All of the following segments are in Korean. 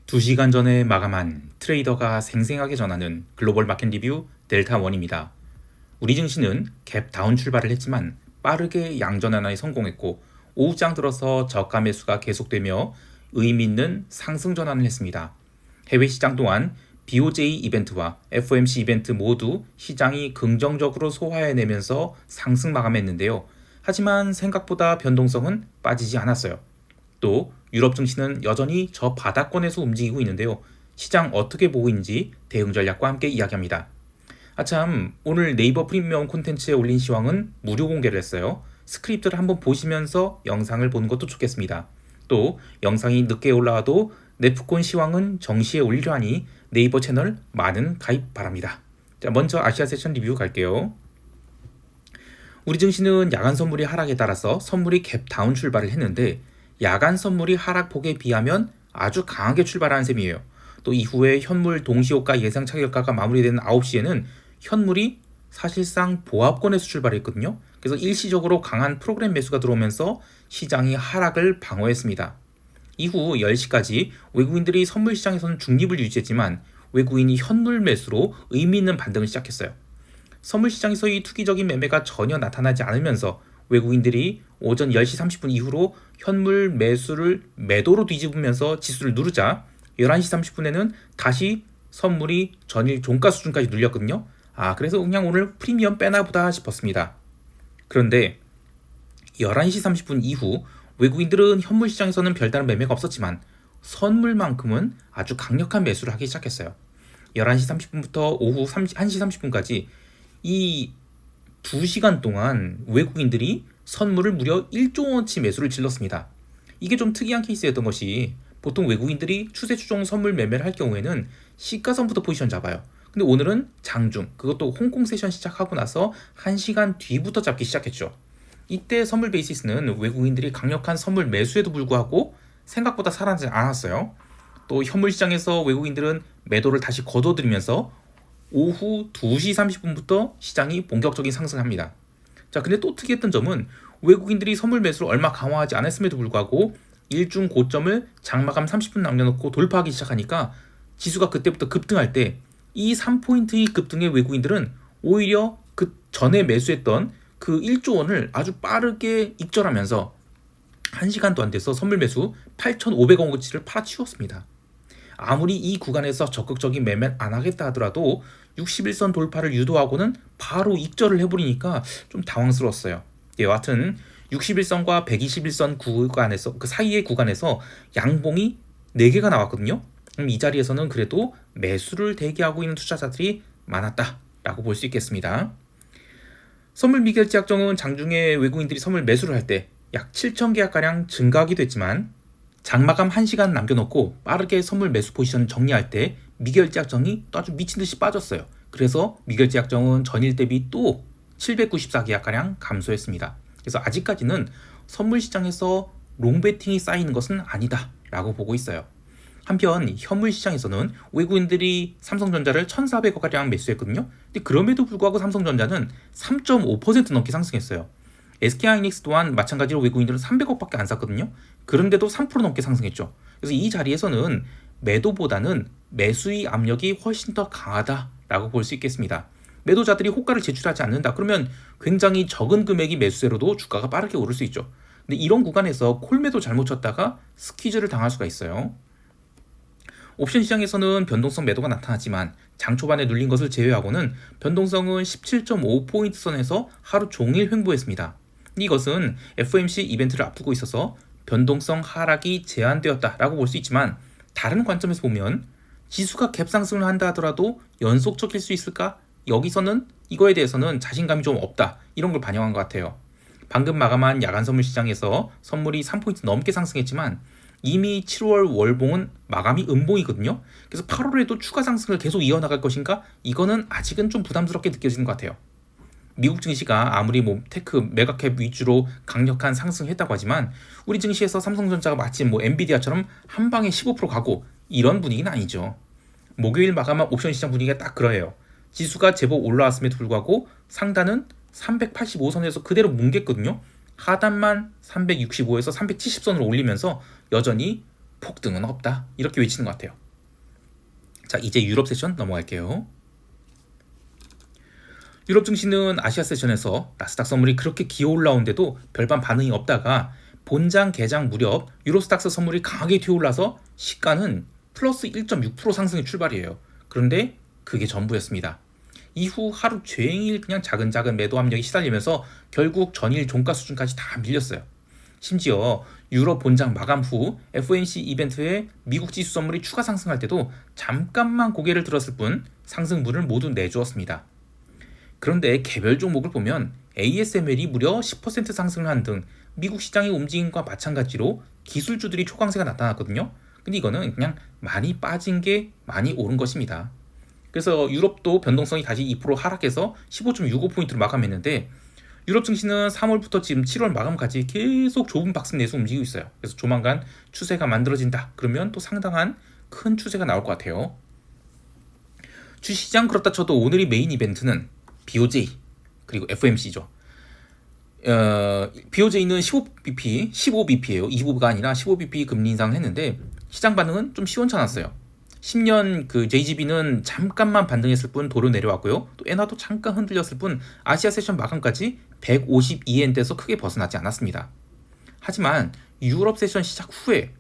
2시간 전에 마감한 트레이더가 생생하게 전하는 글로벌 마켓 리뷰 델타원입니다. 우리 증시는 갭 다운 출발을 했지만 빠르게 양전환에 성공했고 오후장 들어서 저가 매수가 계속되며 의미 있는 상승 전환을 했습니다. 해외 시장 또한 BOJ 이벤트와 FOMC 이벤트 모두 시장이 긍정적으로 소화해내면서 상승 마감했는데요. 하지만 생각보다 변동성은 빠지지 않았어요. 또 유럽 증시는 여전히 저 바닥권에서 움직이고 있는데요. 시장 어떻게 보고 있는지 대응 전략과 함께 이야기합니다. 아참, 오늘 네이버 프리미엄 콘텐츠에 올린 시황은 무료 공개를 했어요. 스크립트를 한번 보시면서 영상을 보는 것도 좋겠습니다. 또 영상이 늦게 올라와도 네프콘 시황은 정시에 올리려 하니 네이버 채널 많은 가입 바랍니다. 자, 먼저 아시아 세션 리뷰 갈게요. 우리 증시는 야간 선물이 하락에 따라서 선물이 갭 다운 출발을 했는데 야간 선물이 하락폭에 비하면 아주 강하게 출발하는 셈이에요. 또 이후에 현물 동시호가 예상 차익가가 마무리되는 9시에는 현물이 사실상 보합권에서 출발했거든요. 그래서 일시적으로 강한 프로그램 매수가 들어오면서 시장이 하락을 방어했습니다. 이후 10시까지 외국인들이 선물 시장에서는 중립을 유지했지만 외국인이 현물 매수로 의미 있는 반등을 시작했어요. 선물 시장에서의 투기적인 매매가 전혀 나타나지 않으면서 외국인들이 오전 10시 30분 이후로 현물 매수를 매도로 뒤집으면서 지수를 누르자 11시 30분에는 다시 선물이 전일 종가 수준까지 눌렸거든요. 그래서 그냥 오늘 프리미엄 빼나 보다 싶었습니다. 그런데 11시 30분 이후 외국인들은 현물 시장에서는 별다른 매매가 없었지만 선물만큼은 아주 강력한 매수를 하기 시작했어요. 11시 30분부터 오후 1시 30분까지 이 2시간 동안 외국인들이 선물을 무려 1조 원치 매수를 질렀습니다. 이게 좀 특이한 케이스였던 것이 보통 외국인들이 추세 추종 선물 매매를 할 경우에는 시가선부터 포지션 잡아요. 근데 오늘은 장중, 그것도 홍콩 세션 시작하고 나서 1시간 뒤부터 잡기 시작했죠. 이때 선물 베이시스는 외국인들이 강력한 선물 매수에도 불구하고 생각보다 살아나지 않았어요. 또 현물 시장에서 외국인들은 매도를 다시 거둬들이면서 오후 2시 30분부터 시장이 본격적인 상승합니다. 자, 근데 또 특이했던 점은 외국인들이 선물 매수를 얼마 강화하지 않았음에도 불구하고 일중 고점을 장마감 30분 남겨놓고 돌파하기 시작하니까 지수가 그때부터 급등할 때 이 3포인트의 급등에 외국인들은 오히려 그 전에 매수했던 그 1조 원을 아주 빠르게 익절하면서 1시간도 안 돼서 선물 매수 8,500원 어치를 팔아치웠습니다. 아무리 이 구간에서 적극적인 매매를 안 하겠다 하더라도 61선 돌파를 유도하고는 바로 익절을 해버리니까 좀 당황스러웠어요. 여하튼 61선과 121선 구간에서 그 사이의 구간에서 양봉이 4개가 나왔거든요. 이 자리에서는 그래도 매수를 대기하고 있는 투자자들이 많았다라고 볼 수 있겠습니다. 선물 미결제 약정은 장중에 외국인들이 선물 매수를 할 때 약 7,000계약가량 증가하기도 했지만 장마감 1시간 남겨놓고 빠르게 선물 매수 포지션을 정리할 때 미결제 약정이 또 아주 미친듯이 빠졌어요. 그래서 미결제 약정은 전일 대비 또 794계약가량 감소했습니다. 그래서 아직까지는 선물 시장에서 롱베팅이 쌓이는 것은 아니다 라고 보고 있어요. 한편 현물 시장에서는 외국인들이 삼성전자를 1,400억가량 매수했거든요. 근데 그럼에도 불구하고 삼성전자는 3.5% 넘게 상승했어요. SK하이닉스 또한 마찬가지로 외국인들은 300억밖에 안 샀거든요. 그런데도 3% 넘게 상승했죠. 그래서 이 자리에서는 매도보다는 매수의 압력이 훨씬 더 강하다라고 볼 수 있겠습니다. 매도자들이 호가를 제출하지 않는다. 그러면 굉장히 적은 금액이 매수세로도 주가가 빠르게 오를 수 있죠. 근데 이런 구간에서 콜매도 잘못 쳤다가 스퀴즈를 당할 수가 있어요. 옵션 시장에서는 변동성 매도가 나타났지만 장 초반에 눌린 것을 제외하고는 변동성은 17.5포인트 선에서 하루 종일 횡보했습니다. 이것은 FOMC 이벤트를 앞두고 있어서 변동성 하락이 제한되었다라고 볼 수 있지만 다른 관점에서 보면 지수가 갭 상승을 한다 하더라도 연속적일 수 있을까? 여기서는 이거에 대해서는 자신감이 좀 없다. 이런 걸 반영한 것 같아요. 방금 마감한 야간 선물 시장에서 선물이 3포인트 넘게 상승했지만 이미 7월 월봉은 마감이 음봉이거든요. 그래서 8월에도 추가 상승을 계속 이어나갈 것인가? 이거는 아직은 좀 부담스럽게 느껴지는 것 같아요. 미국 증시가 아무리 테크, 메가캡 위주로 강력한 상승했다고 하지만 우리 증시에서 삼성전자가 마치 엔비디아처럼 한 방에 15% 가고 이런 분위기는 아니죠. 목요일 마감한 옵션 시장 분위기가 딱 그러해요. 지수가 제법 올라왔음에도 불구하고 상단은 385선에서 그대로 뭉갰거든요. 하단만 365에서 370선으로 올리면서 여전히 폭등은 없다. 이렇게 외치는 것 같아요. 자, 이제 유럽 세션 넘어갈게요. 유럽 증시는 아시아 세션에서 나스닥 선물이 그렇게 기어 올라온데도 별반 반응이 없다가 본장 개장 무렵 유로스탁스 선물이 강하게 튀어올라서 시가는 플러스 1.6% 상승의 출발이에요. 그런데 그게 전부였습니다. 이후 하루 종일 그냥 작은 매도 압력이 시달리면서 결국 전일 종가 수준까지 다 밀렸어요. 심지어 유럽 본장 마감 후 FOMC 이벤트에 미국 지수 선물이 추가 상승할 때도 잠깐만 고개를 들었을 뿐 상승분을 모두 내주었습니다. 그런데 개별 종목을 보면 ASML이 무려 10% 상승을 한 등 미국 시장의 움직임과 마찬가지로 기술주들이 초강세가 나타났거든요. 근데 이거는 그냥 많이 빠진 게 많이 오른 것입니다. 그래서 유럽도 변동성이 다시 2% 하락해서 15.65포인트로 마감했는데 유럽 증시는 3월부터 지금 7월 마감까지 계속 좁은 박스 내에서 움직이고 있어요. 그래서 조만간 추세가 만들어진다. 그러면 또 상당한 큰 추세가 나올 것 같아요. 주시장 그렇다 쳐도 오늘의 메인 이벤트는 BOJ 그리고 FOMC죠. BOJ는 15bp예요. 2부가 아니라 15bp 금리 인상을 했는데 시장 반응은 좀 시원찮았어요. 10년 그 JGB는 잠깐만 반등했을 뿐 도로 내려왔고요. 또 엔화도 잠깐 흔들렸을 뿐 아시아 세션 마감까지 152엔대에서 크게 벗어나지 않았습니다. 하지만 유럽 세션 시작 후에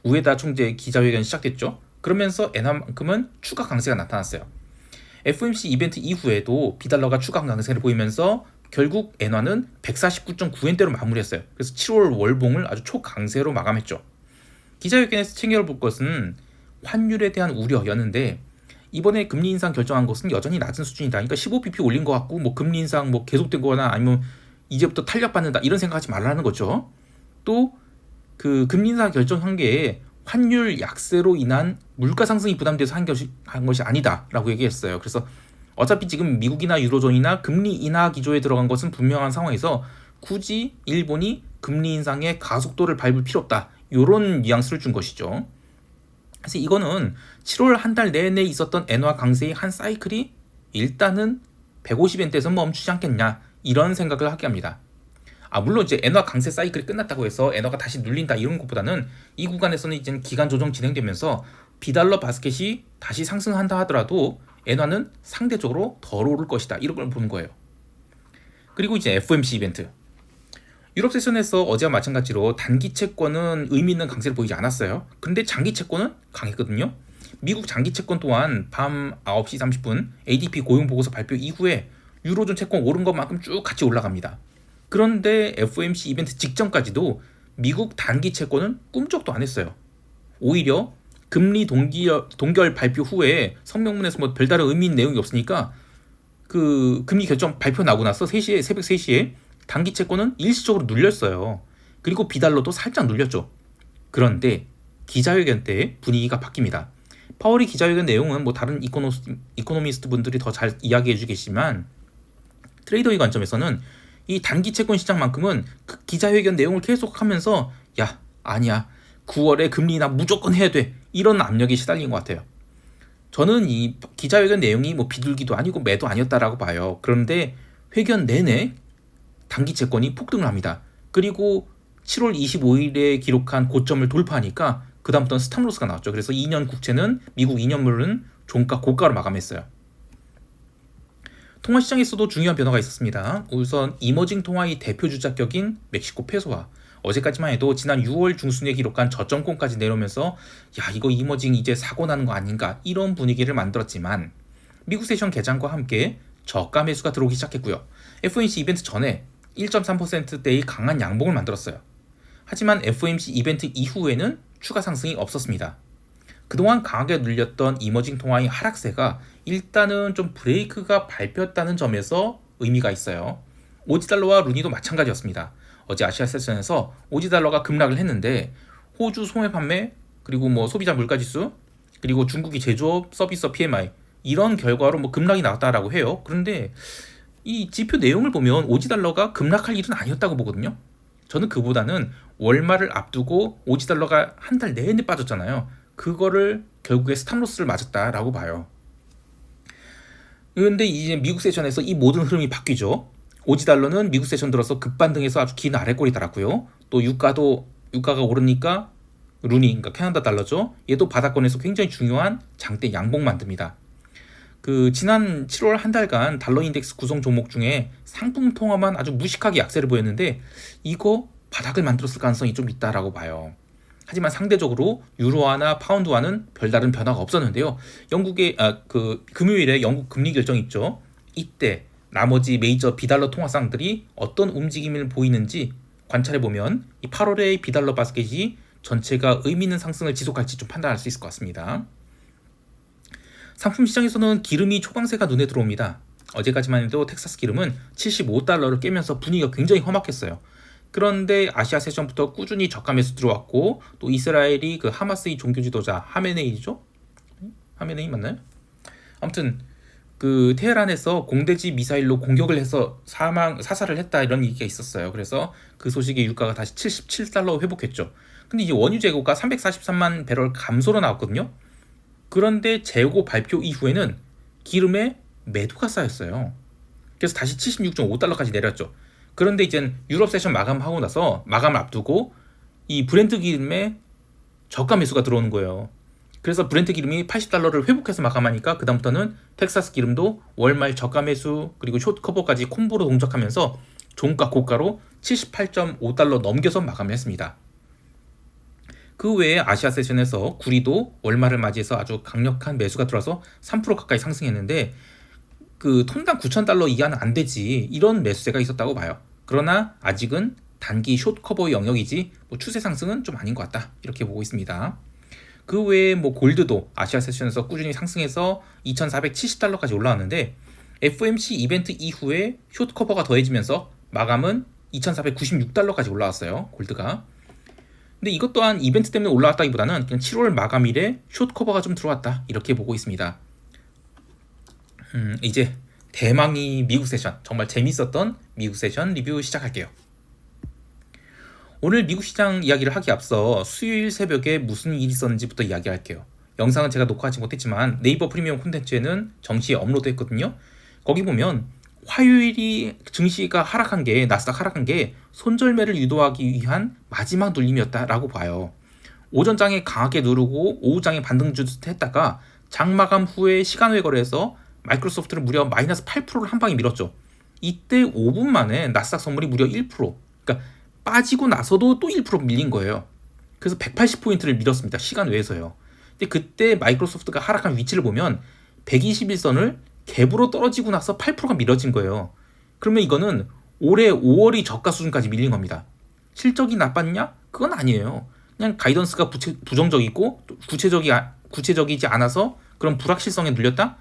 우에다 총재 기자회견이 시작됐죠. 그러면서 엔화만큼은 추가 강세가 나타났어요. FOMC 이벤트 이후에도 비달러가 추가 강세를 보이면서 결국 엔화는 149.9엔대로 마무리했어요. 그래서 7월 월봉을 아주 초강세로 마감했죠. 기자회견에서 챙겨볼 것은 환율에 대한 우려였는데 이번에 금리 인상 결정한 것은 여전히 낮은 수준이다. 그러니까 15bp 올린 것 같고 뭐 금리 인상 뭐 계속된 거나 아니면 이제부터 탄력받는다 이런 생각하지 말라는 거죠. 또 그 금리 인상 결정한 게 환율 약세로 인한 물가 상승이 부담돼서 한 것이 아니다라고 얘기했어요. 그래서 어차피 지금 미국이나 유로존이나 금리 인하 기조에 들어간 것은 분명한 상황에서 굳이 일본이 금리 인상의 가속도를 밟을 필요 없다. 이런 뉘앙스를 준 것이죠. 그래서 이거는 7월 한 달 내내 있었던 엔화 강세의 한 사이클이 일단은 150엔대에서 멈추지 않겠냐 이런 생각을 하게 합니다. 물론 이제 엔화 강세 사이클이 끝났다고 해서 엔화가 다시 눌린다 이런 것보다는 이 구간에서는 이제 기간 조정 진행되면서 비달러 바스켓이 다시 상승한다 하더라도 엔화는 상대적으로 덜 오를 것이다 이런 걸 보는 거예요. 그리고 이제 FOMC 이벤트. 유럽 세션에서 어제와 마찬가지로 단기 채권은 의미 있는 강세를 보이지 않았어요. 그런데 장기 채권은 강했거든요. 미국 장기 채권 또한 밤 9시 30분 ADP 고용 보고서 발표 이후에 유로존 채권 오른 것만큼 쭉 같이 올라갑니다. 그런데 FOMC 이벤트 직전까지도 미국 단기 채권은 꿈쩍도 안 했어요. 오히려 금리 동결 발표 후에 성명문에서 뭐 별다른 의미 있는 내용이 없으니까 그 금리 결정 발표 나고 나서 새벽 3시에 단기 채권은 일시적으로 눌렸어요. 그리고 비달러도 살짝 눌렸죠. 그런데 기자회견 때 분위기가 바뀝니다. 파월이 기자회견 내용은 뭐 다른 이코노미스트 분들이 더 잘 이야기해 주겠지만 트레이더의 관점에서는 이 단기 채권 시장만큼은 그 기자회견 내용을 계속하면서 야 아니야 9월에 금리 인하 무조건 해야 돼 이런 압력이 시달린 것 같아요. 저는 이 기자회견 내용이 뭐 비둘기도 아니고 매도 아니었다라고 봐요. 그런데 회견 내내 단기 채권이 폭등을 합니다. 그리고 7월 25일에 기록한 고점을 돌파하니까 그 다음부터는 스탑로스가 나왔죠. 그래서 2년 국채는 미국 2년물은 종가 고가로 마감했어요. 통화 시장에서도 중요한 변화가 있었습니다. 우선 이머징 통화의 대표 주자격인 멕시코 페소와 어제까지만 해도 지난 6월 중순에 기록한 저점권까지 내려오면서 야 이거 이머징 이제 사고 나는 거 아닌가 이런 분위기를 만들었지만 미국 세션 개장과 함께 저가 매수가 들어오기 시작했고요. FOMC 이벤트 전에 1.3%대의 강한 양봉을 만들었어요. 하지만 FOMC 이벤트 이후에는 추가 상승이 없었습니다. 그동안 강하게 눌렸던 이머징 통화의 하락세가 일단은 좀 브레이크가 밟혔다는 점에서 의미가 있어요. 오지달러와 루니도 마찬가지였습니다. 어제 아시아 세션에서 오지달러가 급락을 했는데 호주 소매 판매 그리고 뭐 소비자 물가지수 그리고 중국이 제조업 서비스 PMI 이런 결과로 뭐 급락이 나왔다라고 해요. 그런데 이 지표 내용을 보면 오지달러가 급락할 일은 아니었다고 보거든요. 저는 그보다는 월말을 앞두고 오지달러가 한 달 내내 빠졌잖아요. 그거를 결국에 스탑로스를 맞았다라고 봐요. 그런데 이제 미국 세션에서 이 모든 흐름이 바뀌죠. 오지달러는 미국 세션 들어서 급반등해서 아주 긴 아래꼬리 달았고요. 또 유가가 오르니까 루니, 그러니까 캐나다 달러죠. 얘도 바닥권에서 굉장히 중요한 장대 양봉 만듭니다. 지난 7월 한 달간 달러 인덱스 구성 종목 중에 상품 통화만 아주 무식하게 약세를 보였는데 이거 바닥을 만들었을 가능성이 좀 있다라고 봐요. 하지만 상대적으로 유로화나 파운드화는 별다른 변화가 없었는데요. 금요일에 영국 금리 결정 있죠. 이때 나머지 메이저 비달러 통화상들이 어떤 움직임을 보이는지 관찰해보면 이 8월의 비달러 바스켓이 전체가 의미 있는 상승을 지속할지 좀 판단할 수 있을 것 같습니다. 상품 시장에서는 기름이 초강세가 눈에 들어옵니다. 어제까지만 해도 텍사스 기름은 75달러를 깨면서 분위기가 굉장히 험악했어요. 그런데 아시아 세션부터 꾸준히 저가 매수 들어왔고 또 이스라엘이 하마스의 종교 지도자 하메네이죠? 하메네이 맞나요? 아무튼 테헤란에서 공대지 미사일로 공격을 해서 사살을 했다 이런 얘기가 있었어요. 그래서 그 소식에 유가가 다시 77달러 회복했죠. 근데 이제 원유 재고가 343만 배럴 감소로 나왔거든요. 그런데 재고 발표 이후에는 기름에 매도가 쌓였어요. 그래서 다시 76.5달러까지 내렸죠. 그런데 이제 유럽 세션 마감하고 나서 마감을 앞두고 이 브렌트 기름에 저가 매수가 들어오는 거예요. 그래서 브렌트 기름이 80달러를 회복해서 마감하니까 그다음부터는 텍사스 기름도 월말 저가 매수 그리고 숏 커버까지 콤보로 동작하면서 종가 고가로 78.5달러 넘겨서 마감을 했습니다. 그 외에 아시아 세션에서 구리도 월말을 맞이해서 아주 강력한 매수가 들어와서 3% 가까이 상승했는데 톤당 9,000달러 이하는 안 되지 이런 매수세가 있었다고 봐요. 그러나 아직은 단기 숏 커버의 영역이지 추세 상승은 좀 아닌 것 같다 이렇게 보고 있습니다. 그 외에 골드도 아시아 세션에서 꾸준히 상승해서 2,470달러까지 올라왔는데 FOMC 이벤트 이후에 숏 커버가 더해지면서 마감은 2,496달러까지 올라왔어요. 골드가. 근데 이것 또한 이벤트 때문에 올라왔다기보다는 그냥 7월 마감일에 숏 커버가 좀 들어왔다 이렇게 보고 있습니다. 이제 대망의 미국 세션, 정말 재밌었던 미국 세션 리뷰 시작할게요. 오늘 미국 시장 이야기를 하기 앞서 수요일 새벽에 무슨 일이 있었는지부터 이야기할게요. 영상은 제가 녹화하지 못했지만 네이버 프리미엄 콘텐츠에는 정시에 업로드했거든요. 거기 보면 화요일이 증시가 하락한 게 나스닥 하락한 게 손절매를 유도하기 위한 마지막 눌림이었다라고 봐요. 오전장에 강하게 누르고 오후장에 반등 주듯했다가 장 마감 후에 시간외 거래에서 마이크로소프트를 무려 마이너스 8%를 한 방에 밀었죠. 이때 5분 만에 나스닥 선물이 무려 1%, 그러니까 빠지고 나서도 또 1% 밀린 거예요. 그래서 180포인트를 밀었습니다. 시간 외에서요. 근데 그때 마이크로소프트가 하락한 위치를 보면 121선을 갭으로 떨어지고 나서 8%가 밀어진 거예요. 그러면 이거는 올해 5월이 저가 수준까지 밀린 겁니다. 실적이 나빴냐? 그건 아니에요. 그냥 가이던스가 부정적이고 구체적이지 않아서 그런 불확실성에 눌렸다?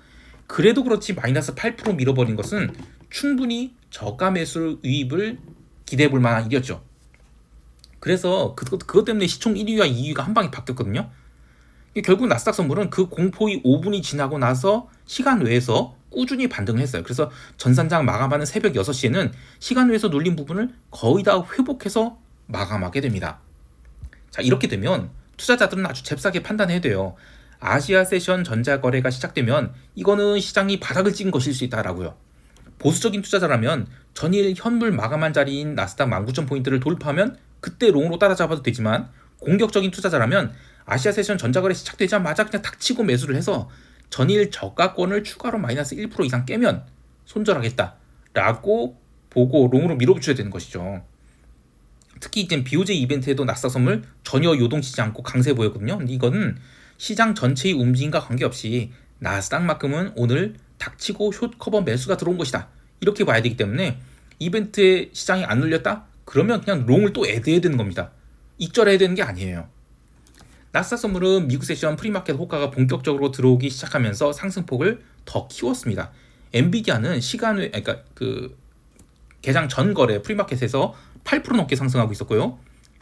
그래도 그렇지 마이너스 8% 밀어버린 것은 충분히 저가 매수 유입을 기대해 볼 만한 일이었죠. 그래서 그것 때문에 시총 1위와 2위가 한 방에 바뀌었거든요. 결국 나스닥 선물은 그 공포의 5분이 지나고 나서 시간 외에서 꾸준히 반등을 했어요. 그래서 전산장 마감하는 새벽 6시에는 시간 외에서 눌린 부분을 거의 다 회복해서 마감하게 됩니다. 자, 이렇게 되면 투자자들은 아주 잽싸게 판단해야 돼요. 아시아 세션 전자거래가 시작되면 이거는 시장이 바닥을 찍은 것일 수 있다라고요. 보수적인 투자자라면 전일 현물 마감한 자리인 나스닥 19,000포인트를 돌파하면 그때 롱으로 따라잡아도 되지만 공격적인 투자자라면 아시아 세션 전자거래 시작되자마자 그냥 닥치고 매수를 해서 전일 저가권을 추가로 마이너스 1% 이상 깨면 손절하겠다라고 보고 롱으로 밀어붙여야 되는 것이죠. 특히 이제 BOJ 이벤트에도 나스닥 선물 전혀 요동치지 않고 강세 보였거든요. 근데 이거는 시장 전체의 움직임과 관계없이 나스닥만큼은 오늘 닥치고 숏 커버 매수가 들어온 것이다. 이렇게 봐야 되기 때문에 이벤트에 시장이 안 눌렸다? 그러면 그냥 롱을 또 애드해야 되는 겁니다. 익절해야 되는 게 아니에요. 나스닥 선물은 미국 세션 프리마켓 호가가 본격적으로 들어오기 시작하면서 상승폭을 더 키웠습니다. 엔비디아는 개장 전 거래 프리마켓에서 8% 넘게 상승하고 있었고요.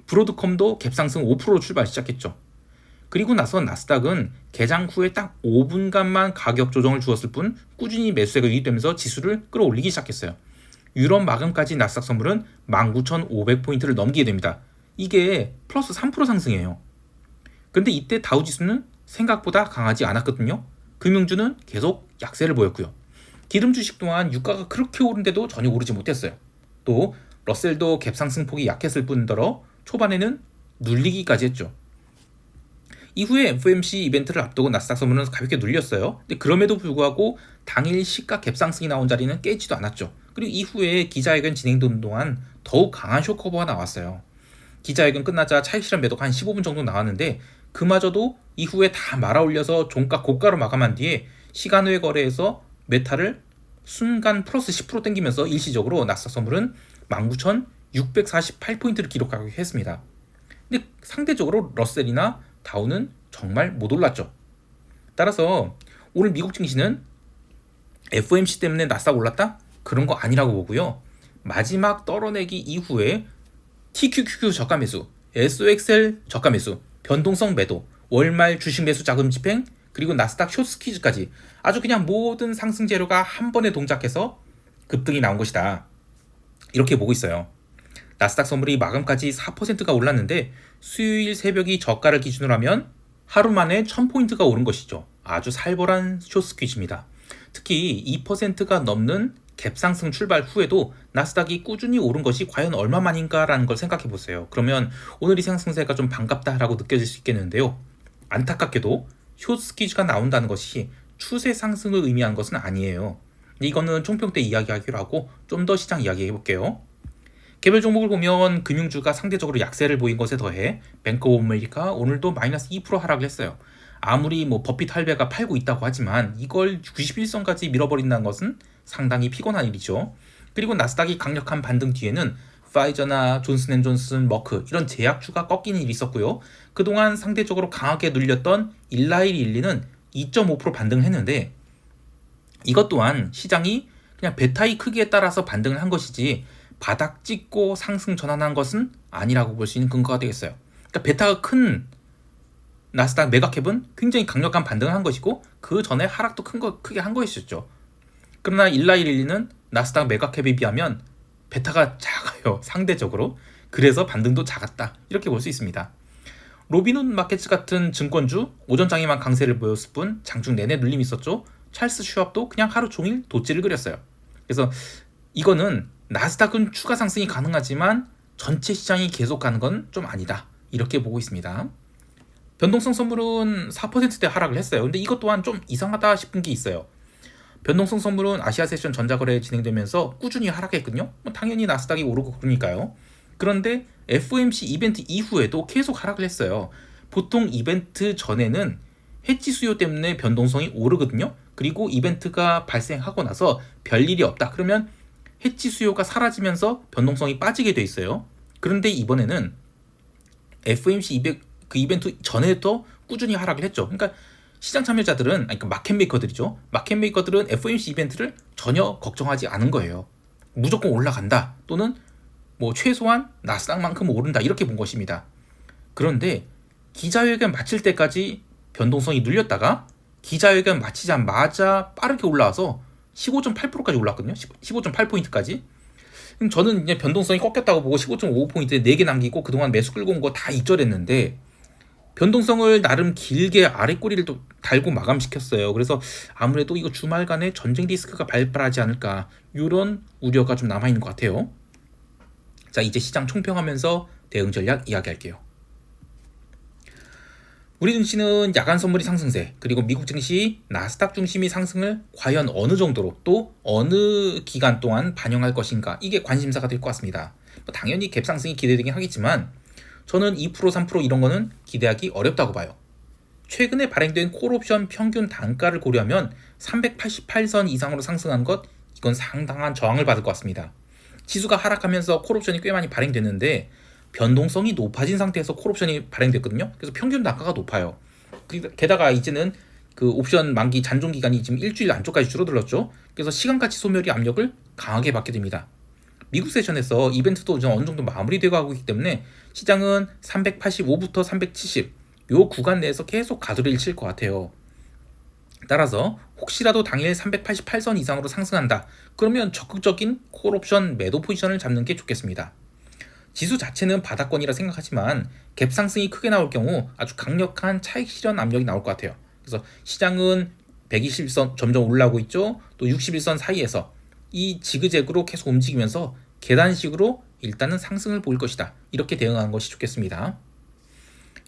브로드컴도 갭상승 5%로 출발 시작했죠. 그리고 나서 나스닥은 개장 후에 딱 5분간만 가격 조정을 주었을 뿐 꾸준히 매수세가 유입되면서 지수를 끌어올리기 시작했어요. 유럽 마감까지 나스닥 선물은 19,500포인트를 넘기게 됩니다. 이게 플러스 3% 상승이에요. 근데 이때 다우지수는 생각보다 강하지 않았거든요. 금융주는 계속 약세를 보였고요. 기름 주식 또한 유가가 그렇게 오른데도 전혀 오르지 못했어요. 또 러셀도 갭상승폭이 약했을 뿐더러 초반에는 눌리기까지 했죠. 이후에 FOMC 이벤트를 앞두고 나스닥 선물은 가볍게 눌렸어요. 근데 그럼에도 불구하고 당일 시가 갭상승이 나온 자리는 깨지도 않았죠. 그리고 이후에 기자회견 진행되는 동안 더욱 강한 쇼커버가 나왔어요. 기자회견 끝나자 차익 실현 매도가 한 15분 정도 나왔는데 그마저도 이후에 다 말아올려서 종가 고가로 마감한 뒤에 시간 외 거래에서 메타를 순간 플러스 10% 땡기면서 일시적으로 나스닥 선물은 19,648포인트를 기록하게 했습니다. 근데 상대적으로 러셀이나 다우는 정말 못 올랐죠. 따라서 오늘 미국 증시는 FOMC 때문에 나스닥 올랐다? 그런 거 아니라고 보고요. 마지막 떨어내기 이후에 TQQQ 저가 매수, SOXL 저가 매수, 변동성 매도, 월말 주식 매수 자금 집행, 그리고 나스닥 숏 스퀴즈까지 아주 그냥 모든 상승 재료가 한 번에 동작해서 급등이 나온 것이다. 이렇게 보고 있어요. 나스닥 선물이 마감까지 4%가 올랐는데 수요일 새벽이 저가를 기준으로 하면 하루 만에 1000포인트가 오른 것이죠. 아주 살벌한 숏 스퀴즈입니다. 특히 2%가 넘는 갭상승 출발 후에도 나스닥이 꾸준히 오른 것이 과연 얼마만인가라는 걸 생각해 보세요. 그러면 오늘 이 상승세가 좀 반갑다라고 느껴질 수 있겠는데요. 안타깝게도 숏 스퀴즈가 나온다는 것이 추세 상승을 의미한 것은 아니에요. 이거는 총평 때 이야기하기로 하고 좀 더 시장 이야기해 볼게요. 개별 종목을 보면 금융주가 상대적으로 약세를 보인 것에 더해 뱅크 오브 아메리카 오늘도 마이너스 2% 하락을 했어요. 아무리 버핏 할배가 팔고 있다고 하지만 이걸 91선까지 밀어버린다는 것은 상당히 피곤한 일이죠. 그리고 나스닥이 강력한 반등 뒤에는 파이저나 존슨앤존슨, 머크 이런 제약주가 꺾이는 일이 있었고요. 그동안 상대적으로 강하게 눌렸던 일라일릴리는 2.5% 반등을 했는데 이것 또한 시장이 그냥 베타의 크기에 따라서 반등을 한 것이지 바닥 찍고 상승 전환한 것은 아니라고 볼 수 있는 근거가 되겠어요. 그러니까 베타가 큰 나스닥 메가캡은 굉장히 강력한 반등을 한 것이고 그 전에 하락도 크게 한 것이었죠. 그러나 일라일릴리는 나스닥 메가캡에 비하면 베타가 작아요. 상대적으로. 그래서 반등도 작았다. 이렇게 볼 수 있습니다. 로빈훗 마켓츠 같은 증권주 오전장에만 강세를 보였을 뿐 장중 내내 눌림이 있었죠. 찰스 슈왑도 그냥 하루 종일 돗질을 그렸어요. 그래서 이거는 나스닥은 추가 상승이 가능하지만 전체 시장이 계속 가는 건 좀 아니다. 이렇게 보고 있습니다. 변동성 선물은 4%대 하락을 했어요. 근데 이것 또한 좀 이상하다 싶은 게 있어요. 변동성 선물은 아시아 세션 전자거래 진행되면서 꾸준히 하락했거든요. 당연히 나스닥이 오르고 그러니까요. 그런데 FOMC 이벤트 이후에도 계속 하락을 했어요. 보통 이벤트 전에는 해지 수요 때문에 변동성이 오르거든요. 그리고 이벤트가 발생하고 나서 별일이 없다. 그러면 해지 수요가 사라지면서 변동성이 빠지게 돼 있어요. 그런데 이번에는 FOMC 이벤트 전에도 꾸준히 하락을 했죠. 그러니까 시장 참여자들은, 그러니까 마켓메이커들이죠. 마켓메이커들은 FOMC 이벤트를 전혀 걱정하지 않은 거예요. 무조건 올라간다. 또는 최소한 나스닥만큼 오른다. 이렇게 본 것입니다. 그런데 기자회견 마칠 때까지 변동성이 눌렸다가 기자회견 마치자마자 빠르게 올라와서 15.8%까지 올랐거든요. 15.8포인트까지. 저는 이제 변동성이 꺾였다고 보고 15.5포인트에 4개 남기고 그동안 매수 끌고 온 거 다 익절했는데 변동성을 나름 길게 아래 꼬리를 또 달고 마감시켰어요. 그래서 아무래도 이거 주말간에 전쟁 리스크가 발발하지 않을까 이런 우려가 좀 남아있는 것 같아요. 자, 이제 시장 총평하면서 대응 전략 이야기할게요. 우리 증시는 야간 선물이 상승세, 그리고 미국 증시 나스닥 중심이 상승을 과연 어느 정도로 또 어느 기간 동안 반영할 것인가, 이게 관심사가 될 것 같습니다. 당연히 갭 상승이 기대되긴 하겠지만 저는 2%, 3% 이런 거는 기대하기 어렵다고 봐요. 최근에 발행된 콜옵션 평균 단가를 고려하면 388선 이상으로 상승한 것, 이건 상당한 저항을 받을 것 같습니다. 지수가 하락하면서 콜옵션이 꽤 많이 발행됐는데 변동성이 높아진 상태에서 콜옵션이 발행됐거든요. 그래서 평균 단가가 높아요. 게다가 이제는 그 옵션 만기 잔존 기간이 지금 일주일 안쪽까지 줄어들었죠. 그래서 시간가치 소멸이 압력을 강하게 받게 됩니다. 미국 세션에서 이벤트도 이제 어느 정도 마무리되고 하고 있기 때문에 시장은 385부터 370 요 구간 내에서 계속 가두리를 칠 것 같아요. 따라서 혹시라도 당일 388선 이상으로 상승한다. 그러면 적극적인 콜옵션 매도 포지션을 잡는 게 좋겠습니다. 지수 자체는 바닥권이라 생각하지만 갭 상승이 크게 나올 경우 아주 강력한 차익 실현 압력이 나올 것 같아요. 그래서 시장은 121선 점점 올라오고 있죠. 또 61선 사이에서 이 지그재그로 계속 움직이면서 계단식으로 일단은 상승을 보일 것이다. 이렇게 대응하는 것이 좋겠습니다.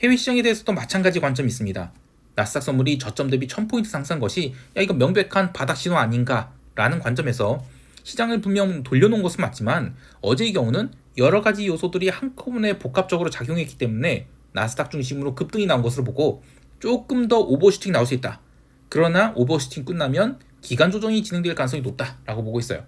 해외 시장에 대해서도 마찬가지 관점이 있습니다. 나스닥 선물이 저점 대비 1000포인트 상승한 것이 야 이거 명백한 바닥 신호 아닌가 라는 관점에서 시장을 분명 돌려놓은 것은 맞지만 어제의 경우는 여러 가지 요소들이 한꺼번에 복합적으로 작용했기 때문에 나스닥 중심으로 급등이 나온 것으로 보고 조금 더 오버슈팅 나올 수 있다. 그러나 오버슈팅 끝나면 기간 조정이 진행될 가능성이 높다라고 보고 있어요.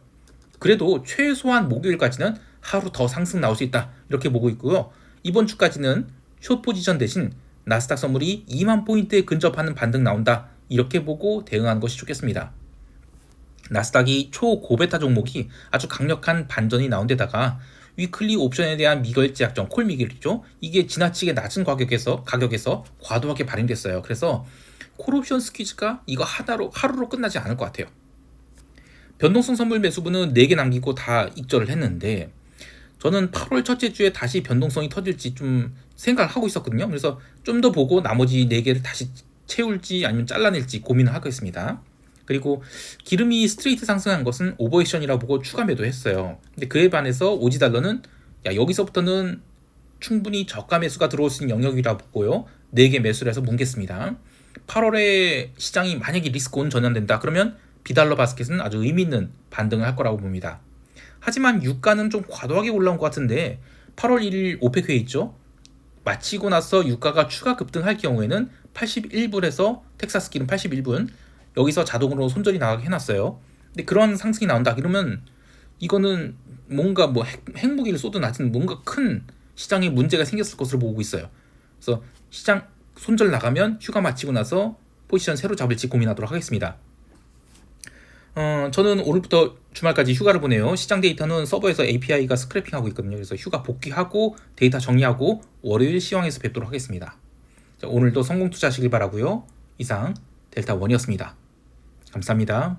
그래도 최소한 목요일까지는 하루 더 상승 나올 수 있다 이렇게 보고 있고요. 이번 주까지는 숏 포지션 대신 나스닥 선물이 2만 포인트에 근접하는 반등 나온다 이렇게 보고 대응하는 것이 좋겠습니다. 나스닥이 초고베타 종목이 아주 강력한 반전이 나온 데다가 위클리 옵션에 대한 미결제 약정 콜미결이죠. 이게 지나치게 낮은 가격에서 과도하게 발행됐어요. 그래서 콜옵션 스퀴즈가 이거 하루로 끝나지 않을 것 같아요. 변동성 선물 매수분은 4개 남기고 다 익절을 했는데 저는 8월 첫째 주에 다시 변동성이 터질지 좀 생각을 하고 있었거든요. 그래서 좀 더 보고 나머지 4개를 다시 채울지 아니면 잘라낼지 고민을 하고 있습니다. 그리고 기름이 스트레이트 상승한 것은 오버액션이라고 보고 추가 매도했어요. 근데 그에 반해서 오지달러는 야 여기서부터는 충분히 저가 매수가 들어올 수 있는 영역이라고 보고요. 4개 매수를 해서 뭉갰습니다. 8월에 시장이 만약에 리스크 온 전환된다 그러면 비달러 바스켓은 아주 의미 있는 반등을 할 거라고 봅니다. 하지만 유가는 좀 과도하게 올라온 것 같은데 8월 1일 오펙 회의 있죠? 마치고 나서 유가가 추가 급등할 경우에는 81불에서 텍사스 기름 81분 여기서 자동으로 손절이 나가게 해놨어요. 근데 그런 상승이 나온다 그러면 이거는 뭔가 뭐 핵무기를 쏟은 하여튼 뭔가 큰 시장에 문제가 생겼을 것으로 보고 있어요. 그래서 시장 손절 나가면 휴가 마치고 나서 포지션 새로 잡을지 고민하도록 하겠습니다. 저는 오늘부터 주말까지 휴가를 보내요. 시장 데이터는 서버에서 API가 스크래핑하고 있거든요. 그래서 휴가 복귀하고 데이터 정리하고 월요일 시황에서 뵙도록 하겠습니다. 자, 오늘도 성공 투자하시길 바라고요. 이상 델타원이었습니다. 감사합니다.